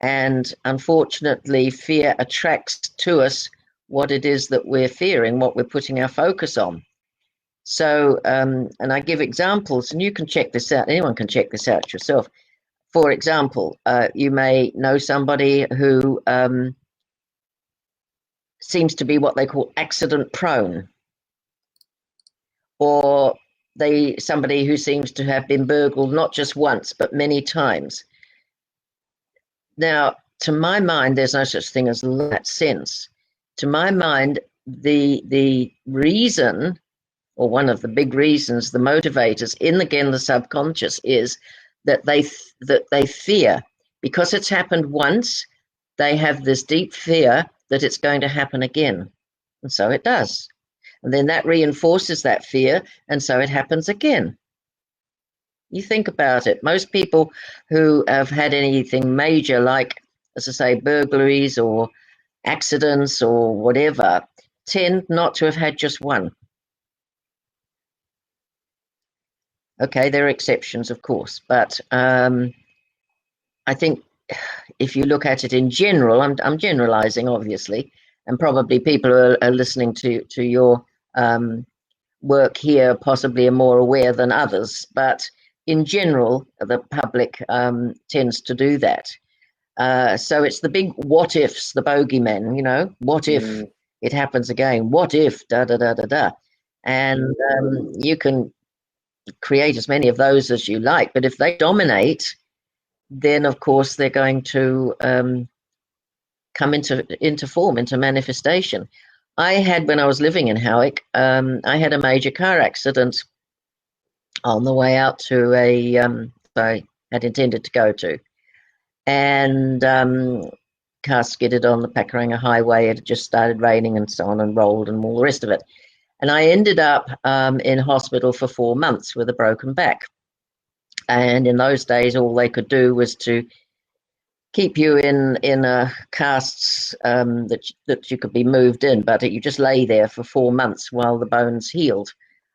Speaker 2: and unfortunately, fear attracts to us what it is that we're fearing, what we're putting our focus on. So, and I give examples, and you can check this out, anyone can check this out yourself. For example, you may know somebody who seems to be what they call accident prone, or somebody who seems to have been burgled not just once but many times. Now, to my mind, there's no such thing as that sense. To my mind, the reason, or one of the big reasons, the motivators in again the subconscious, is that they fear, because it's happened once. They have this deep fear that it's going to happen again, and so it does. And then that reinforces that fear, and so it happens again. You think about it. Most people who have had anything major, like, as I say, burglaries or accidents or whatever, tend not to have had just one. Okay, there are exceptions, of course, but I think if you look at it in general, I'm generalizing, obviously, and probably people who are listening to your work here possibly are more aware than others, but in general, the public tends to do that. So it's the big what ifs, the bogeymen, what if it happens again? What if da da da da da? And you can create as many of those as you like, but if they dominate, then of course they're going to come into form, into manifestation. I had, when I was living in Howick, I had a major car accident on the way out to I had intended to go to, and car skidded on the Pakuranga highway. It had just started raining and so on, and rolled and all the rest of it. And I ended up in hospital for 4 months with a broken back. And in those days, all they could do was to keep you in casts that you could be moved in, but you just lay there for 4 months while the bones healed,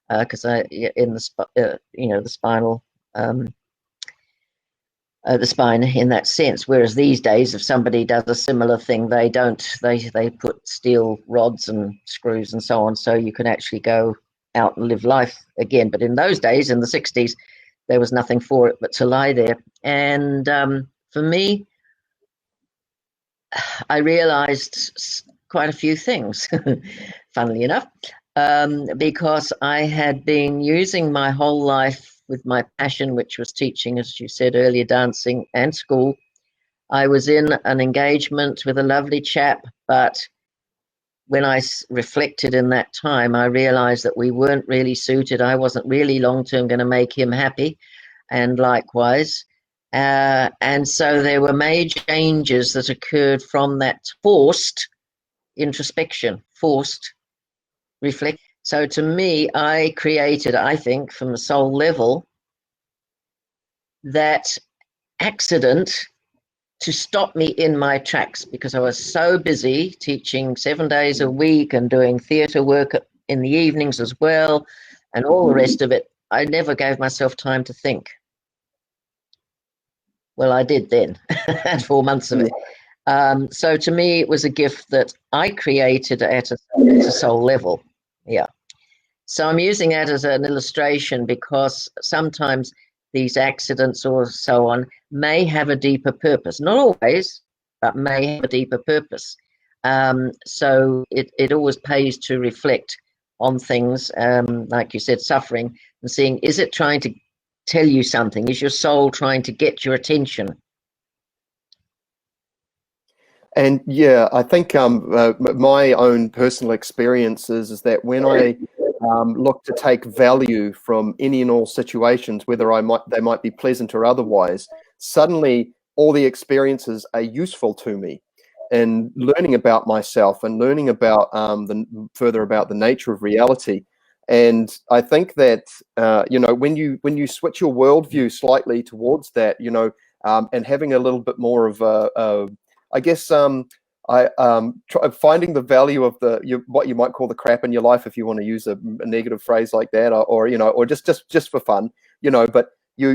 Speaker 2: because the spinal. The spine in that sense. Whereas these days, if somebody does a similar thing, they put steel rods and screws and so on, so you can actually go out and live life again. But in those days, in the 60s, there was nothing for it but to lie there. And for me, I realized quite a few things, funnily enough, because I had been using my whole life with my passion, which was teaching, as you said earlier, dancing and school. I was in an engagement with a lovely chap, but when I reflected in that time, I realized that we weren't really suited. I wasn't really long-term going to make him happy, and likewise. And so there were major changes that occurred from that forced introspection, forced reflection. So to me, I created, I think, from the soul level, that accident to stop me in my tracks, because I was so busy teaching 7 days a week and doing theatre work in the evenings as well, and all the rest of it. I never gave myself time to think. Well, I did then, had 4 months of it. So to me, it was a gift that I created at a soul level. Yeah. So I'm using that as an illustration, because sometimes these accidents or so on may have a deeper purpose. Not always, but may have a deeper purpose. So it always pays to reflect on things, like you said, suffering, and seeing, is it trying to tell you something? Is your soul trying to get your attention?
Speaker 1: And yeah, I think my own personal experiences is that when I look to take value from any and all situations, whether they might be pleasant or otherwise, suddenly all the experiences are useful to me in learning about myself and learning about further about the nature of reality. And I think that when you switch your worldview slightly towards that, and having a little bit more of I guess finding the value of what you might call the crap in your life, if you want to use a negative phrase like that, or just for fun, But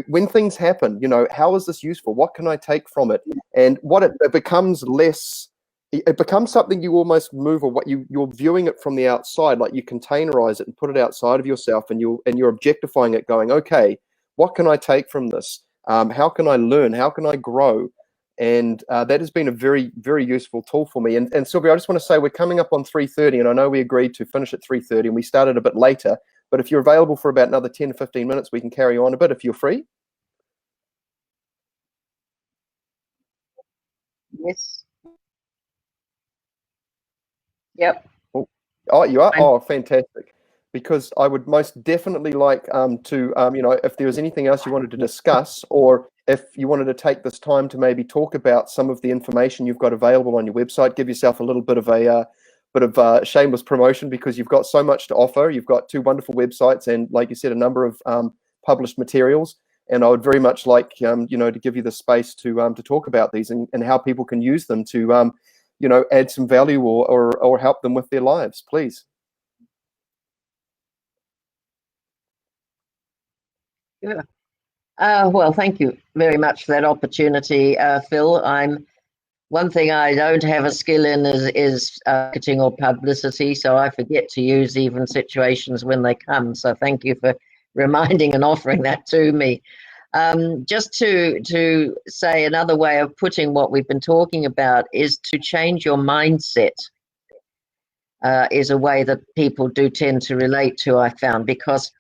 Speaker 1: when things happen, how is this useful? What can I take from it? And what it becomes less. It becomes something you almost move, or what you're viewing it from the outside, like you containerize it and put it outside of yourself, and you're objectifying it, going, okay, what can I take from this? How can I learn? How can I grow? And that has been a very, very useful tool for me. And Sylvia, I just want to say we're coming up on 3:30, and I know we agreed to finish at 3:30, and we started a bit later. But if you're available for about another 10 to 15 minutes, we can carry on a bit if you're free.
Speaker 2: Yes. Yep.
Speaker 1: Oh, you are? Oh, fantastic. Because I would most definitely like to, if there was anything else you wanted to discuss, or if you wanted to take this time to maybe talk about some of the information you've got available on your website, give yourself a little bit of shameless promotion, because you've got so much to offer. You've got 2 wonderful websites, and like you said, a number of published materials. And I would very much like, to give you the space to talk about these, and how people can use them to, add some value or help them with their lives, please.
Speaker 2: Yeah. Well, thank you very much for that opportunity, Phil. One thing I don't have a skill in is marketing or publicity, so I forget to use even situations when they come. So thank you for reminding and offering that to me. Just to say, another way of putting what we've been talking about is to change your mindset. Is a way that people do tend to relate to, I found, because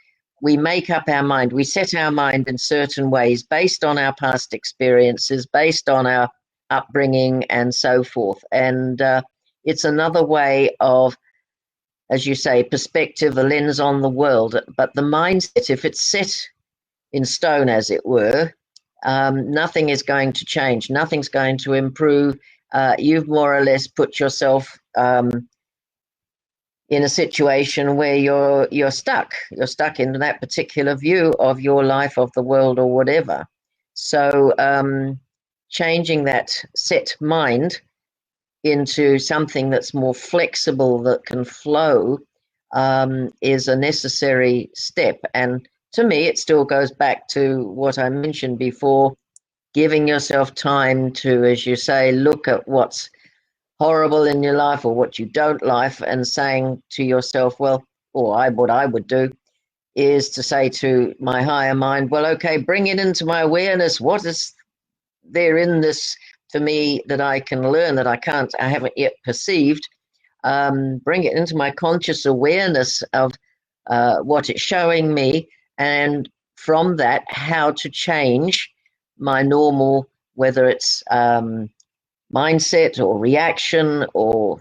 Speaker 2: we make up our mind. We set our mind in certain ways based on our past experiences, based on our upbringing, and so forth. And it's another way of, as you say, perspective, the lens on the world. But the mindset, if it's set in stone, as it were, nothing is going to change. Nothing's going to improve. You've more or less put yourself in a situation where you're stuck. You're stuck in that particular view of your life, of the world, or whatever. So changing that set mind into something that's more flexible, that can flow, is a necessary step. And to me, it still goes back to what I mentioned before, giving yourself time to, as you say, look at what's horrible in your life or what you don't like, and saying to yourself, well, what I would do is to say to my higher mind, well, okay, bring it into my awareness. What is there in this for me that I can learn, that I haven't yet perceived? Bring it into my conscious awareness of what it's showing me, and from that, how to change my normal, whether it's mindset or reaction or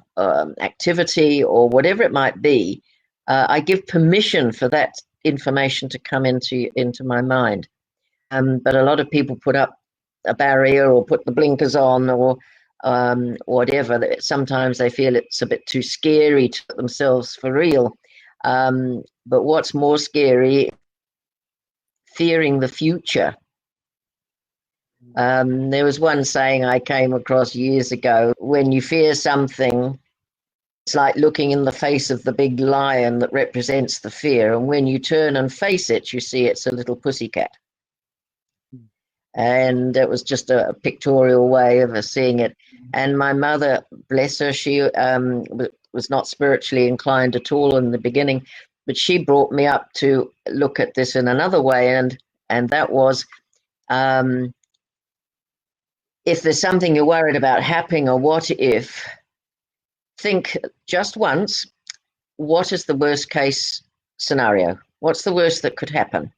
Speaker 2: activity or whatever it might be. I give permission for that information to come into my mind. But a lot of people put up a barrier or put the blinkers on, or whatever. Sometimes they feel it's a bit too scary to put themselves for real. But what's more scary, fearing the future. There was one saying I came across years ago: when you fear something, it's like looking in the face of the big lion that represents the fear, and when you turn and face it, you see it's a little pussycat. And it was just a pictorial way of seeing it. And my mother, bless her, she was not spiritually inclined at all in the beginning, but she brought me up to look at this in another way, and that was, if there's something you're worried about happening, or what if, think just once, what is the worst case scenario? What's the worst that could happen?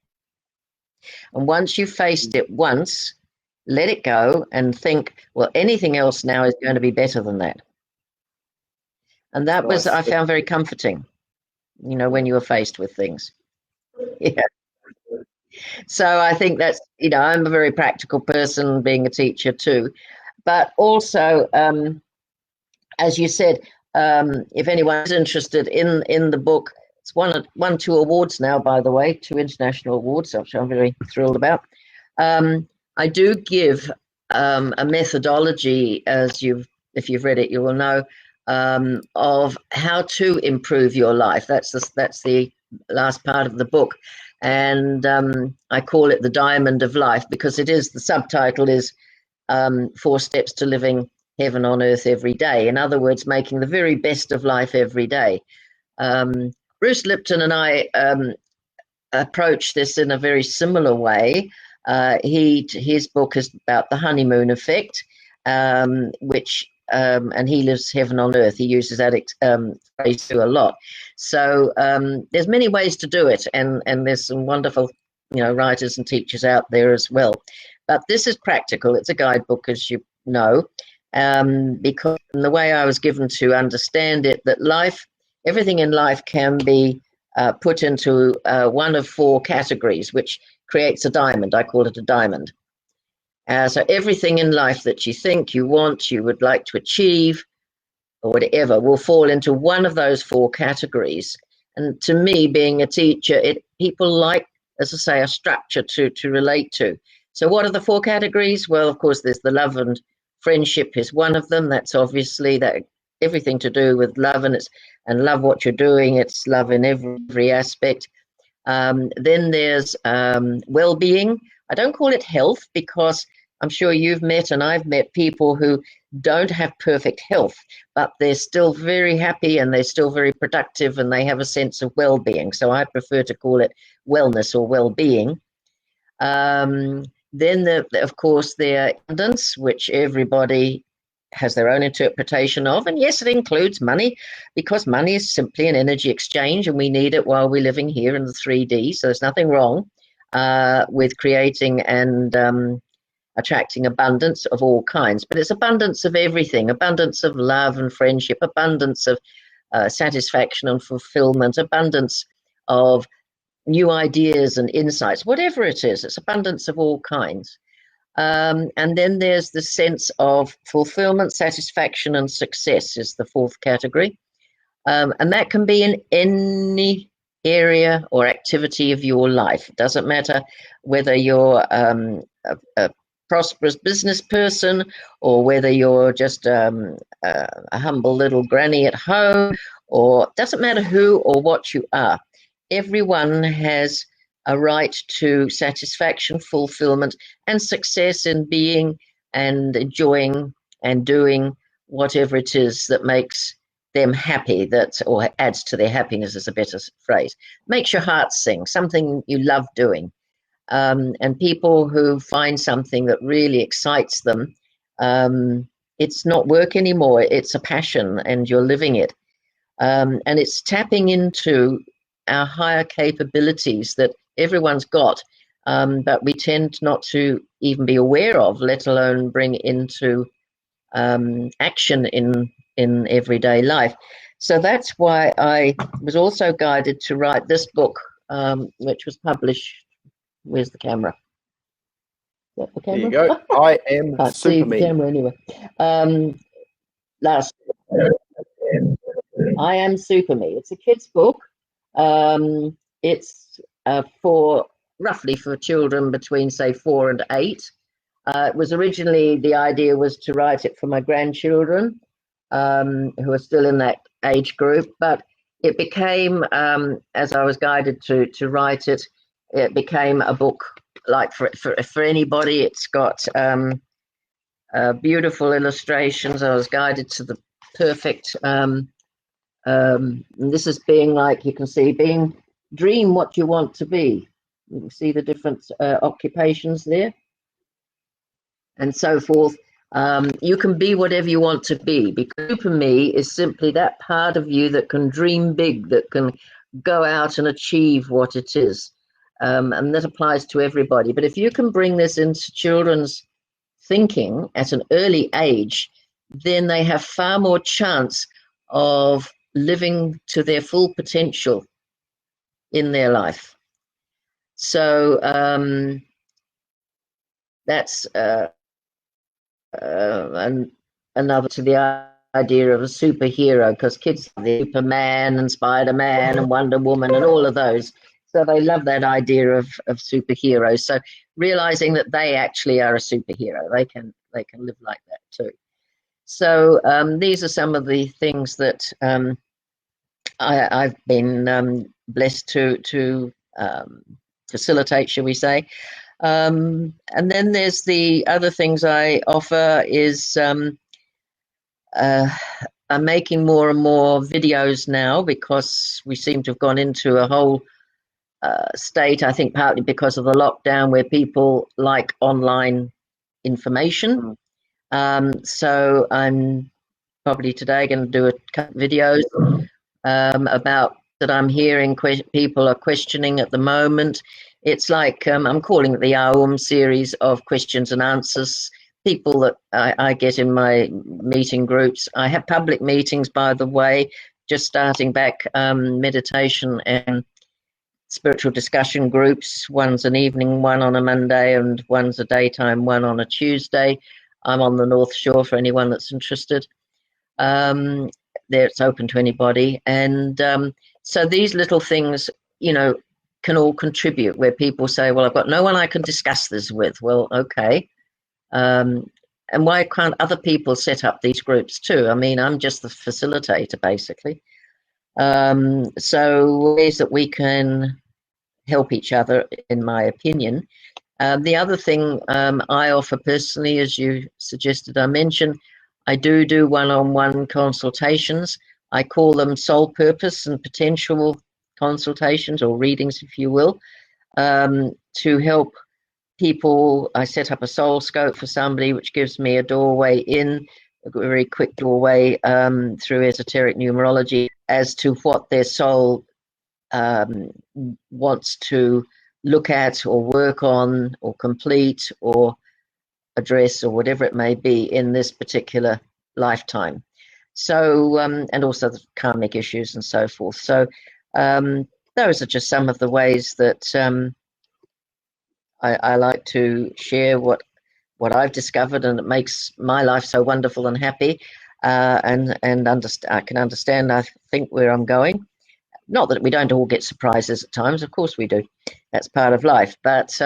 Speaker 2: And once you've faced it once, let it go and think, well, anything else now is going to be better than that. And that was, I found, very comforting, you know, when you were faced with things. Yeah. So I think that's, you know, I'm a very practical person, being a teacher too. But also, as you said, if anyone's interested in the book, it's won 2 awards now, by the way, 2 international awards, which I'm very thrilled about. I do give a methodology, if you've read it, you will know, of how to improve your life. That's the last part of the book, and I call it the Diamond of Life, because it is, the subtitle is 4 Steps to Living Heaven on Earth Every Day. In other words, making the very best of life every day. Bruce Lipton and I approach this in a very similar way. His book is about the honeymoon effect, which and he lives heaven on earth. He uses that phrase too a lot. So there's many ways to do it, and there's some wonderful, you know, writers and teachers out there as well. But this is practical. It's a guidebook, as you know, because the way I was given to understand it, that everything in life can be put into one of 4 categories, which creates a diamond. I call it a diamond. So everything in life that you think, you want, you would like to achieve, or whatever, will fall into one of those 4 categories. And to me, being a teacher, people like, as I say, a structure to relate to. So what are the 4 categories? Well, of course, there's the love and friendship is one of them. That's obviously that everything to do with love, and love what you're doing. It's love in every aspect. Then there's well-being. I don't call it health, because I'm sure you've met and I've met people who don't have perfect health, but they're still very happy and they're still very productive and they have a sense of well-being. So I prefer to call it wellness or well-being. Then, of course, there abundance, which everybody has their own interpretation of. And yes, it includes money, because money is simply an energy exchange and we need it while we're living here in the 3D. So there's nothing wrong with creating and attracting abundance of all kinds. But it's abundance of everything: abundance of love and friendship, abundance of satisfaction and fulfillment, abundance of new ideas and insights, whatever it is. It's abundance of all kinds. And then there's the sense of fulfillment, satisfaction, and success is the 4th category. And that can be in any area or activity of your life. It doesn't matter whether you're a prosperous business person or whether you're just a humble little granny at home, or it doesn't matter who or what you are. Everyone has a right to satisfaction, fulfillment, and success in being and enjoying and doing whatever it is that makes them happy, or adds to their happiness is a better phrase. Makes your heart sing, something you love doing. And people who find something that really excites them, it's not work anymore, it's a passion and you're living it. And it's tapping into our higher capabilities that everyone's got, but we tend not to even be aware of, let alone bring into action in everyday life. So that's why I was also guided to write this book, which was published. Where's the camera? Is that the camera?
Speaker 1: There you go. I am
Speaker 2: Can't see the
Speaker 1: Superman.
Speaker 2: camera anyway. Last, I Am Super Me. It's a kid's book. It's roughly for children between, say, 4 and 8. It was originally, the idea was to write it for my grandchildren, who are still in that age group, but it became, as I was guided to write it, it became a book like for anybody. It's got beautiful illustrations. I was guided to the perfect, this is being, like you can see, being dream what you want to be. You can see the different occupations there and so forth. You can be whatever you want to be, because super me is simply that part of you that can dream big, that can go out and achieve what it is. And that applies to everybody. But if you can bring this into children's thinking at an early age, then they have far more chance of living to their full potential in their life. So that's and another to the idea of a superhero, because kids have the Superman and Spider-Man and Wonder Woman and all of those. So they love that idea of superheroes. So realizing that they actually are a superhero, they can live like that too. So these are some of the things that I've been blessed to facilitate, shall we say. And then there's the other things I offer is I'm making more and more videos now, because we seem to have gone into a whole state, I think partly because of the lockdown, where people like online information. So I'm probably today going to do a couple of videos about that I'm hearing people are questioning at the moment. It's like I'm calling it the Aum series of questions and answers. People that I get in my meeting groups. I have public meetings, by the way, just starting back, meditation and spiritual discussion groups. One's an evening one on a Monday, and one's a daytime one on a Tuesday. I'm on the North Shore for anyone that's interested. There, it's open to anybody. And so these little things, you know, can all contribute, where people say, well, I've got no one I can discuss this with. Well, okay. And why can't other people set up these groups too? I mean, I'm just the facilitator, basically. So ways that we can help each other, in my opinion. The other thing I offer personally, as you suggested I mention, I do one-on-one consultations. I call them soul purpose and potential consultations, or readings, if you will, to help people. I set up a soul scope for somebody, which gives me a doorway in, a very quick doorway through esoteric numerology, as to what their soul wants to look at or work on or complete or address, or whatever it may be in this particular lifetime. So and also the karmic issues and so forth. So those are just some of the ways that I like to share what I've discovered, and it makes my life so wonderful and happy. And I can understand, I think, where I'm going. Not that we don't all get surprises at times, of course we do. That's part of life. But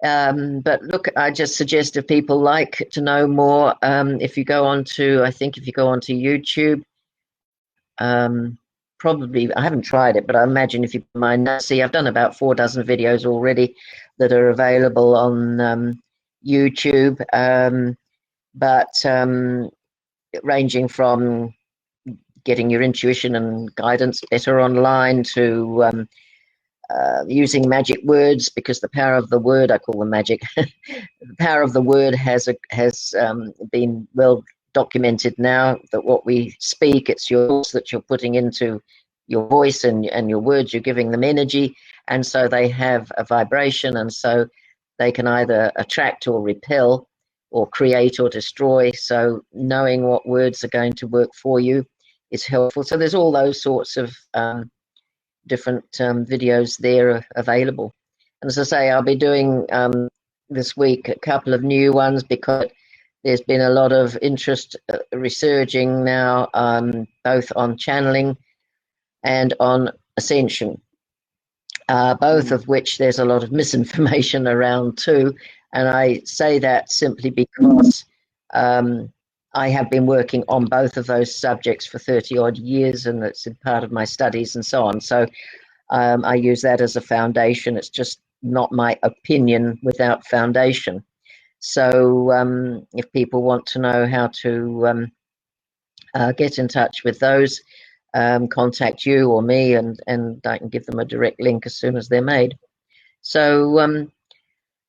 Speaker 2: look, I just suggest, if people like to know more, if you go on to, I think if you go onto YouTube, probably, I haven't tried it, but I imagine if you mind, see, I've done about 4 dozen videos already that are available on YouTube, but ranging from getting your intuition and guidance better online to using magic words, because the power of the word, I call them magic, the power of the word has been well documented now, that what we speak, it's yours, that you're putting into your voice, and your words, you're giving them energy, and so they have a vibration, and so they can either attract or repel, or create or destroy. So knowing what words are going to work for you is helpful. So there's all those sorts of different videos there available. And as I say, I'll be doing this week a couple of new ones, because there's been a lot of interest resurging now, both on channeling and on ascension, both of which there's a lot of misinformation around too. And I say that simply because I have been working on both of those subjects for 30 odd years, and it's part of my studies and so on. So I use that as a foundation. It's just not my opinion without foundation. So if people want to know how to get in touch with those, contact you or me, and I can give them a direct link as soon as they're made. So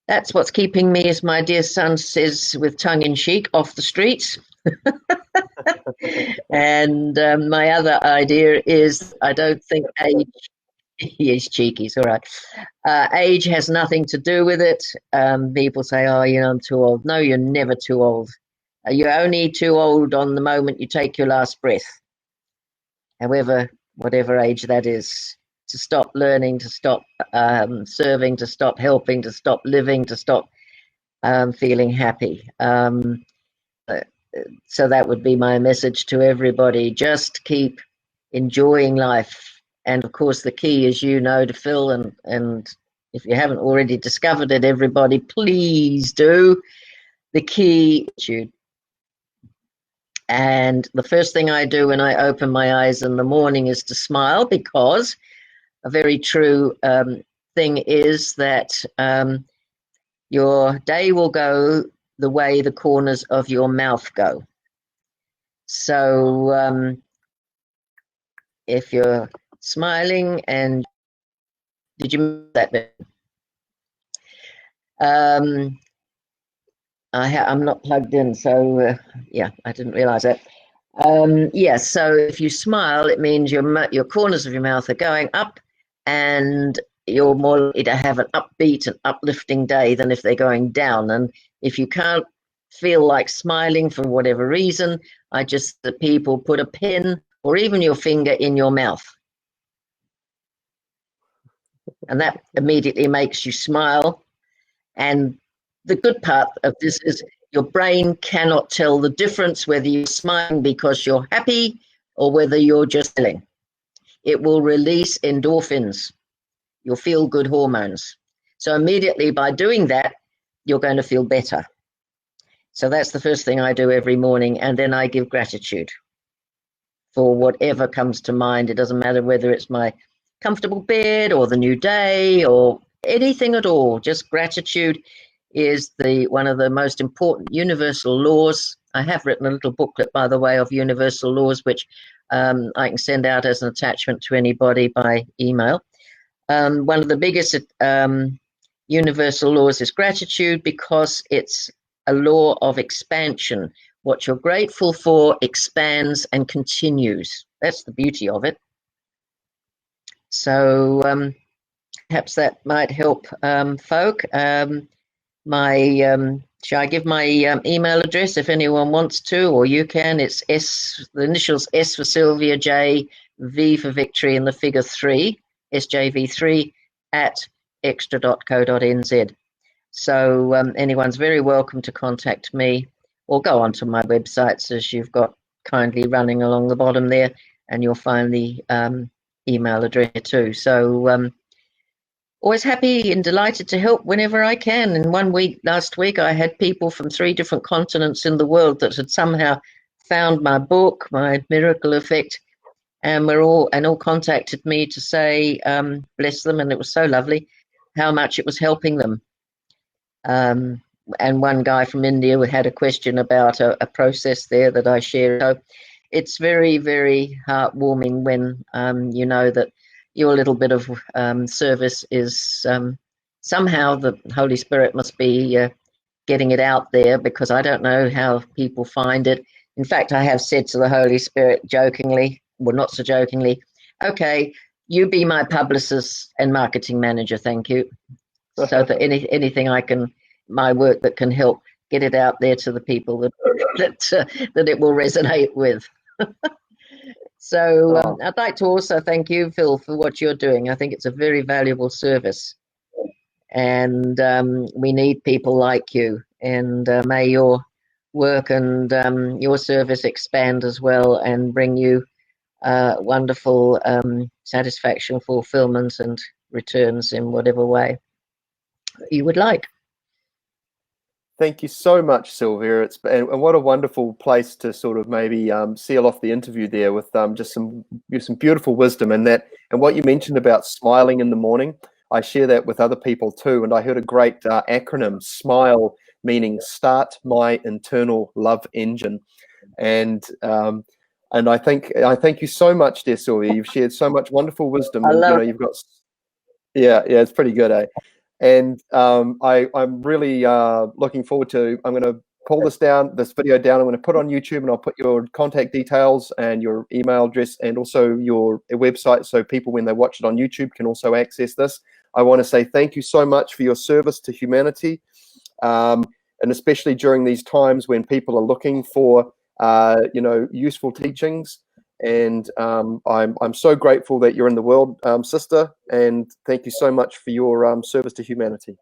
Speaker 2: that's what's keeping me, as my dear son says with tongue in cheek, off the streets. And my other idea is, I don't think age, he is cheeky, it's all right. Age has nothing to do with it. People say, oh, you know, I'm too old. No, you're never too old. You're only too old on the moment you take your last breath. However, whatever age that is, to stop learning, to stop serving, to stop helping, to stop living, to stop feeling happy. So that would be my message to everybody. Just keep enjoying life. And of course, the key, as you know, to Phil, and if you haven't already discovered it, everybody, please do. The key, and the first thing I do when I open my eyes in the morning is to smile, because a very true thing is that your day will go the way the corners of your mouth go. So if you're smiling, and did you miss that bit? I'm not plugged in, so yeah, I didn't realize that. Yeah, so if you smile, it means your corners of your mouth are going up, and you're more likely to have an upbeat and uplifting day than if they're going down. And if you can't feel like smiling for whatever reason, I just that people put a pen or even your finger in your mouth, and that immediately makes you smile. And the good part of this is your brain cannot tell the difference whether you're smiling because you're happy or whether you're just smiling. It will release endorphins, your feel-good hormones. So immediately by doing that, you're going to feel better. So that's the first thing I do every morning. And then I give gratitude for whatever comes to mind. It doesn't matter whether it's my comfortable bed or the new day or anything at all. Just gratitude is one of the most important universal laws. I have written a little booklet, by the way, of universal laws, which I can send out as an attachment to anybody by email. One of the biggest universal laws is gratitude, because it's a law of expansion. What you're grateful for expands and continues. That's the beauty of it. So perhaps that might help folk. Shall I give my email address if anyone wants to, or you can? It's the initials S for Sylvia, J, V for Victory, and the figure 3, SJV3 at extra.co.nz. So anyone's very welcome to contact me, or go onto my websites, as you've got kindly running along the bottom there, and you'll find the email address too. So always happy and delighted to help whenever I can. And last week, I had people from 3 different continents in the world that had somehow found my book, my Miracle Effect, and all contacted me to say, bless them, and it was so lovely how much it was helping them. And one guy from India had a question about a process there that I shared. So it's very, very heartwarming when you know that your little bit of service is somehow the Holy Spirit must be getting it out there, because I don't know how people find it. In fact, I have said to the Holy Spirit jokingly, well, not so jokingly, okay, you be my publicist and marketing manager, thank you. So that anything I can, my work that can help get it out there to the people that it will resonate with. So I'd like to also thank you, Phil, for what you're doing. I think it's a very valuable service, and we need people like you. And may your work and your service expand as well, and bring you wonderful satisfaction, fulfillment, and returns in whatever way you would like.
Speaker 1: Thank you so much, Sylvia. And what a wonderful place to sort of maybe seal off the interview there with just some beautiful wisdom, and what you mentioned about smiling in the morning. I share that with other people too, and I heard a great acronym, SMILE, meaning Start My Internal Love Engine, and I thank you so much, dear Sylvia. You've shared so much wonderful wisdom,
Speaker 2: I
Speaker 1: and
Speaker 2: love
Speaker 1: you've got yeah, it's pretty good, eh? And I'm really looking forward to. I'm going to pull this video down. I'm going to put it on YouTube, and I'll put your contact details and your email address, and also your website, so people, when they watch it on YouTube, can also access this. I want to say thank you so much for your service to humanity, and especially during these times when people are looking for useful teachings. And I'm so grateful that you're in the world, sister, and thank you so much for your service to humanity.